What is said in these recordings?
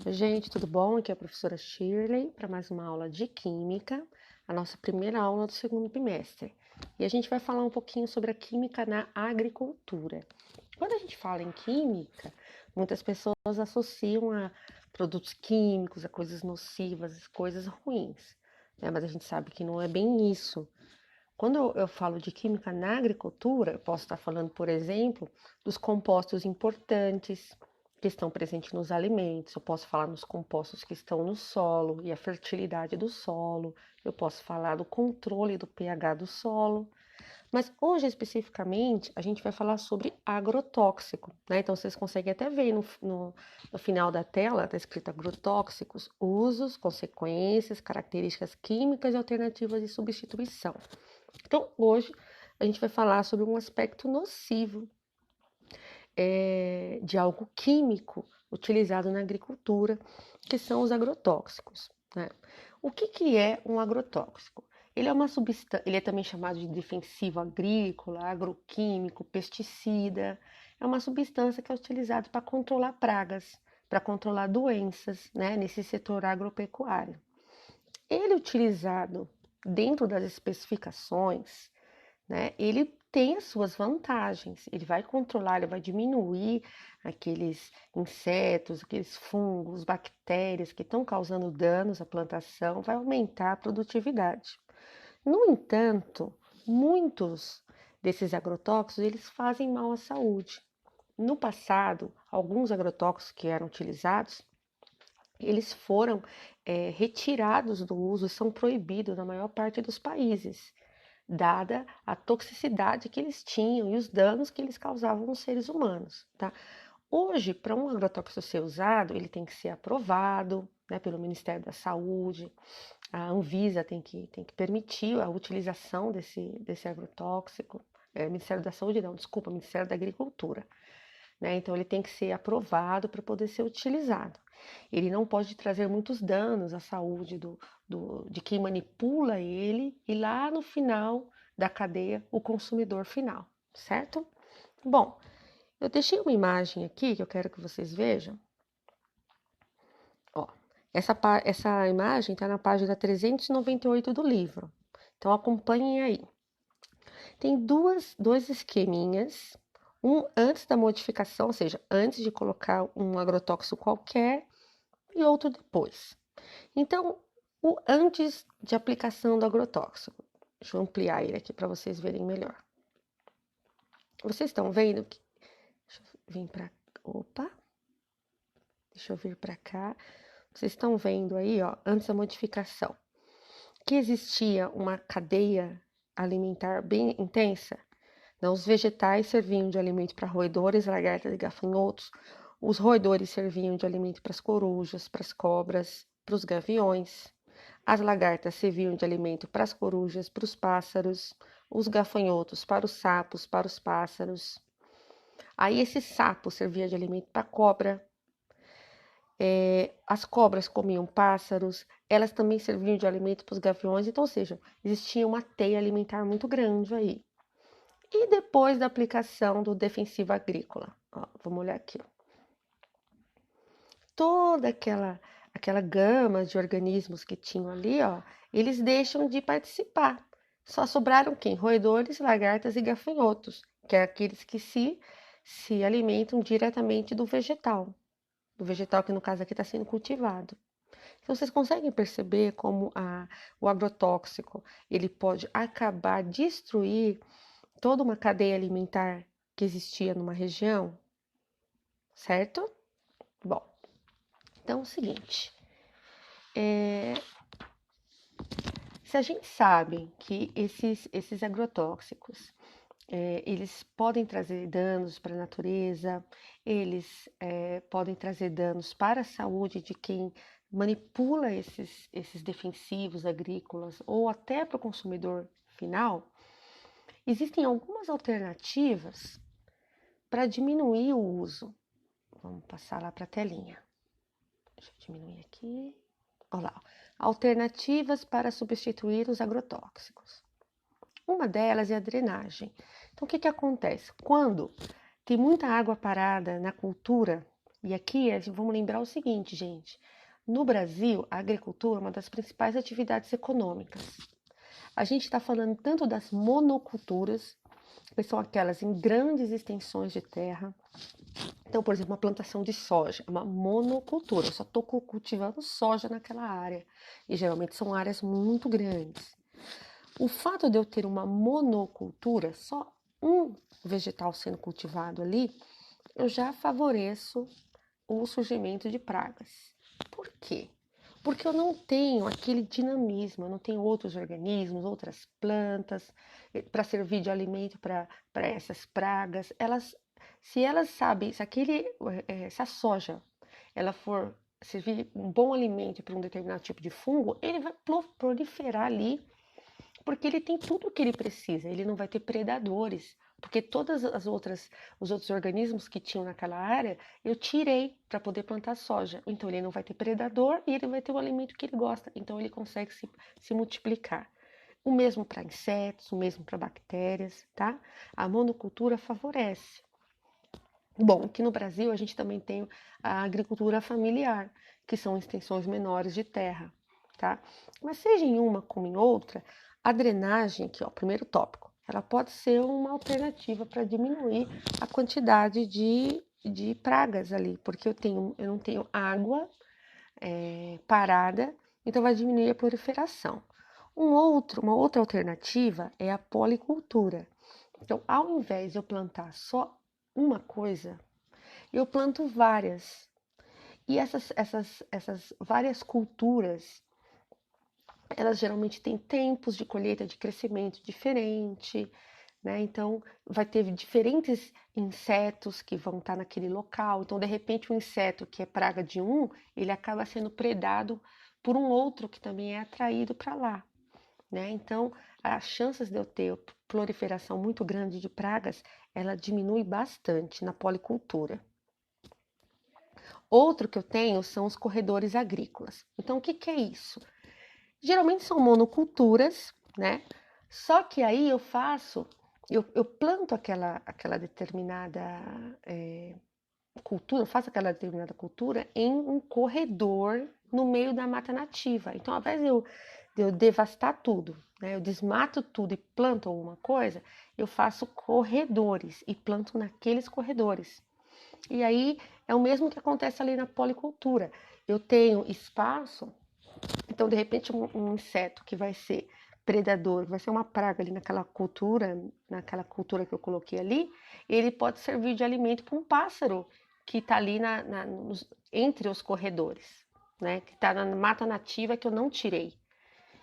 Oi, gente, tudo bom? Aqui é a professora Shirley para mais uma aula de Química, a nossa primeira aula do segundo bimestre. E a gente vai falar um pouquinho sobre a química na agricultura. Quando a gente fala em química, muitas pessoas associam a produtos químicos, a coisas nocivas, coisas ruins, né? Mas a gente sabe que não é bem isso. Quando eu falo de química na agricultura, eu posso estar falando, por exemplo, dos compostos importantes que estão presentes nos alimentos, eu posso falar nos compostos que estão no solo e a fertilidade do solo, eu posso falar do controle do pH do solo, mas hoje especificamente a gente vai falar sobre agrotóxico, né? Então vocês conseguem até ver no final da tela, está escrito agrotóxicos, usos, consequências, características químicas e alternativas de substituição. Então, hoje a gente vai falar sobre um aspecto nocivo de algo químico utilizado na agricultura, que são os agrotóxicos, né? O que é um agrotóxico? Ele é uma substância, ele é também chamado de defensivo agrícola, agroquímico, pesticida. É uma substância que é utilizada para controlar pragas, para controlar doenças, né, nesse setor agropecuário. Ele é utilizado dentro das especificações, né, ele tem as suas vantagens, ele vai controlar, ele vai diminuir aqueles insetos, aqueles fungos, bactérias que estão causando danos à plantação, vai aumentar a produtividade. No entanto, muitos desses agrotóxicos, eles fazem mal à saúde. No passado, alguns agrotóxicos que eram utilizados, eles foram retirados do uso e são proibidos na maior parte dos países, dada a toxicidade que eles tinham e os danos que eles causavam nos seres humanos, tá? Hoje, para um agrotóxico ser usado, ele tem que ser aprovado, né, pelo Ministério da Saúde, a Anvisa tem que permitir a utilização desse agrotóxico, Ministério da Saúde não, desculpa, Ministério da Agricultura, né? Então ele tem que ser aprovado para poder ser utilizado. Ele não pode trazer muitos danos à saúde de quem manipula ele e lá no final da cadeia, o consumidor final, certo? Bom, eu deixei uma imagem aqui que eu quero que vocês vejam. Ó, essa imagem está na página 398 do livro. Então acompanhem aí. Tem dois esqueminhas, um antes da modificação, ou seja, antes de colocar um agrotóxico qualquer, e outro depois. Então, o antes de aplicação do agrotóxico. Deixa eu ampliar ele aqui para vocês verem melhor. Vocês estão vendo que. Deixa eu vir para. Opa! Deixa eu vir para cá. Vocês estão vendo aí, ó, antes da modificação, que existia uma cadeia alimentar bem intensa. Então, os vegetais serviam de alimento para roedores, lagartas e gafanhotos. Os roedores serviam de alimento para as corujas, para as cobras, para os gaviões. As lagartas serviam de alimento para as corujas, para os pássaros. Os gafanhotos para os sapos, para os pássaros. Aí esse sapo servia de alimento para a cobra. As cobras comiam pássaros. Elas também serviam de alimento para os gaviões. Então, ou seja, existia uma teia alimentar muito grande aí. E depois da aplicação do defensivo agrícola, ó, vamos olhar aqui. Toda aquela gama de organismos que tinham ali, ó, eles deixam de participar. Só sobraram quem? Roedores, lagartas e gafanhotos, que é aqueles que se alimentam diretamente do vegetal que no caso aqui está sendo cultivado. Então vocês conseguem perceber como o agrotóxico ele pode acabar destruir toda uma cadeia alimentar que existia numa região, certo? Bom, então é o seguinte, se a gente sabe que esses agrotóxicos, eles podem trazer danos para a natureza, eles podem trazer danos para a saúde de quem manipula esses defensivos agrícolas ou até para o consumidor final, existem algumas alternativas para diminuir o uso. Vamos passar lá para a telinha. Deixa eu diminuir aqui. Olha lá. Alternativas para substituir os agrotóxicos. Uma delas é a drenagem. Então, o que acontece? Quando tem muita água parada na cultura, E aqui vamos lembrar o seguinte, gente. No Brasil, a agricultura é uma das principais atividades econômicas. A gente está falando tanto das monoculturas, que são aquelas em grandes extensões de terra. Então, por exemplo, uma plantação de soja, é uma monocultura. Eu só estou cultivando soja naquela área. E geralmente são áreas muito grandes. O fato de eu ter uma monocultura, só um vegetal sendo cultivado ali, eu já favoreço o surgimento de pragas. Por quê? Porque eu não tenho aquele dinamismo, eu não tenho outros organismos, outras plantas para servir de alimento para essas pragas. Se elas sabem, se a soja ela for servir um bom alimento para um determinado tipo de fungo, ele vai proliferar ali porque ele tem tudo o que ele precisa, ele não vai ter predadores, porque os outros organismos que tinham naquela área, eu tirei para poder plantar soja. Então ele não vai ter predador e ele vai ter o alimento que ele gosta, então ele consegue se multiplicar. O mesmo para insetos, o mesmo para bactérias, tá? A monocultura favorece. Bom, aqui no Brasil a gente também tem a agricultura familiar, que são extensões menores de terra, tá? Mas seja em uma como em outra, a drenagem, aqui ó, primeiro tópico, ela pode ser uma alternativa para diminuir a quantidade de pragas ali, porque eu não tenho água parada, então vai diminuir a proliferação. Uma outra alternativa é a policultura. Então, ao invés de eu plantar só uma coisa, eu planto várias. E essas várias culturas, elas geralmente têm tempos de colheita, de crescimento diferente, né? Então, vai ter diferentes insetos que vão estar naquele local. Então, de repente, um inseto que é praga de um, ele acaba sendo predado por um outro que também é atraído para lá, né? Então, as chances de eu ter proliferação muito grande de pragas, ela diminui bastante na policultura. Outro que eu tenho são os corredores agrícolas. Então, o que é isso? Geralmente são monoculturas, né? Só que aí eu planto aquela determinada cultura, eu faço aquela determinada cultura em um corredor no meio da mata nativa. Então, ao invés de eu devastar tudo, né? Eu desmato tudo e planto alguma coisa, eu faço corredores e planto naqueles corredores. E aí é o mesmo que acontece ali na policultura. Eu tenho espaço, então de repente um inseto que vai ser predador, vai ser uma praga ali naquela cultura que eu coloquei ali, ele pode servir de alimento para um pássaro que está ali entre os corredores, né? Que está na mata nativa que eu não tirei.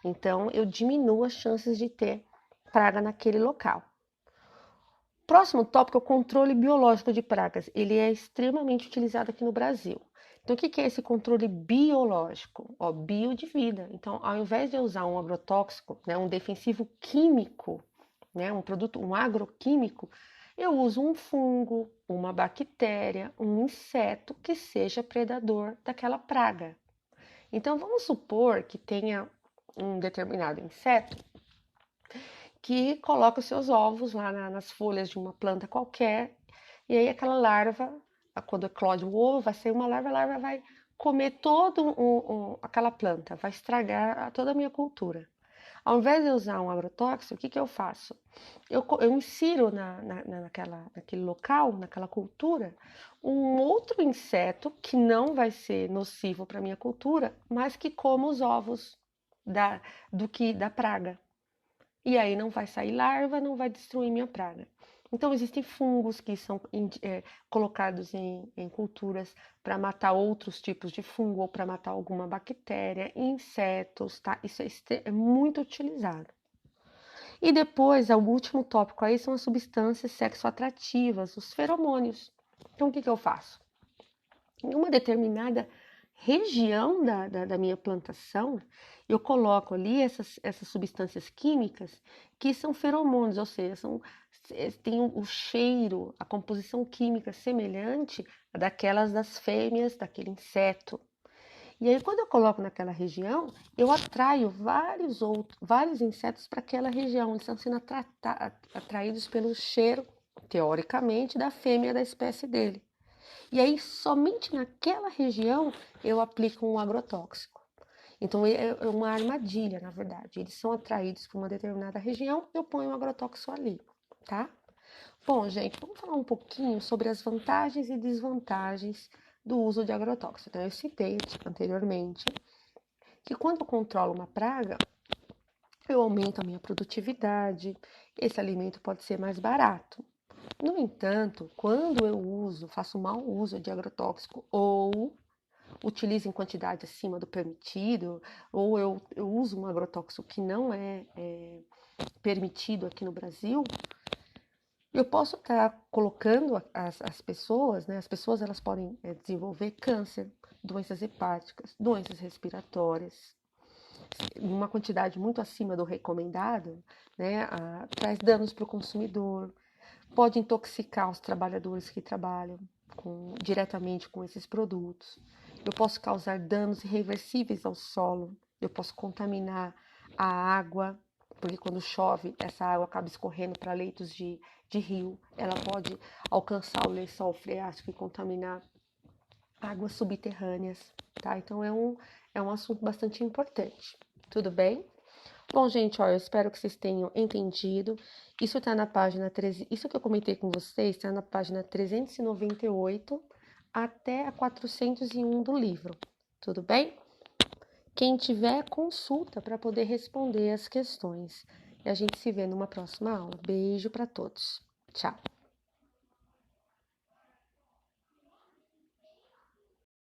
Então eu diminuo as chances de ter praga naquele local. Próximo tópico é o controle biológico de pragas. Ele é extremamente utilizado aqui no Brasil. Então, o que é esse controle biológico? Ó, bio de vida. Então, ao invés de eu usar um agrotóxico, né, um defensivo químico, né, um agroquímico, eu uso um fungo, uma bactéria, um inseto que seja predador daquela praga. Então, vamos supor que tenha um determinado inseto que coloca os seus ovos lá nas folhas de uma planta qualquer, e aí aquela larva, quando eclode o ovo, vai ser uma larva, a larva vai comer toda aquela planta, vai estragar toda a minha cultura. Ao invés de usar um agrotóxico, o que eu faço? Eu insiro naquele local, naquela cultura, um outro inseto que não vai ser nocivo para a minha cultura, mas que coma os ovos da praga. E aí não vai sair larva, não vai destruir minha praga. Então, existem fungos que são colocados em culturas para matar outros tipos de fungo ou para matar alguma bactéria, insetos, tá? Isso é muito utilizado. E depois, o último tópico aí são as substâncias sexoatrativas, os feromônios. Então, o que eu faço? Em uma determinada região da minha plantação, eu coloco ali essas substâncias químicas que são feromônios, ou seja, tem o cheiro, a composição química semelhante à daquelas das fêmeas daquele inseto. E aí, quando eu coloco naquela região, eu atraio vários insetos para aquela região. Eles estão sendo atraídos pelo cheiro, teoricamente, da fêmea da espécie dele. E aí, somente naquela região, eu aplico um agrotóxico. Então, é uma armadilha, na verdade. Eles são atraídos para uma determinada região, eu ponho um agrotóxico ali, tá? Bom, gente, vamos falar um pouquinho sobre as vantagens e desvantagens do uso de agrotóxico. Então, eu citei anteriormente que quando eu controlo uma praga, eu aumento a minha produtividade, esse alimento pode ser mais barato. No entanto, quando eu faço mau uso de agrotóxico ou utilizo em quantidade acima do permitido, ou eu uso um agrotóxico que não é permitido aqui no Brasil, eu posso estar colocando as pessoas, né? As pessoas elas podem desenvolver câncer, doenças hepáticas, doenças respiratórias, em uma quantidade muito acima do recomendado, né? Traz danos para o consumidor, pode intoxicar os trabalhadores que trabalham diretamente com esses produtos. Eu posso causar danos irreversíveis ao solo, eu posso contaminar a água, porque quando chove, essa água acaba escorrendo para leitos de rio, ela pode alcançar o lençol freático e contaminar águas subterrâneas, tá? Então é um assunto bastante importante. Tudo bem? Bom, gente, ó, eu espero que vocês tenham entendido. Isso tá na página 13, isso que eu comentei com vocês está na página 398 até a 401 do livro. Tudo bem? Quem tiver, consulta para poder responder as questões. E a gente se vê numa próxima aula. Beijo para todos. Tchau.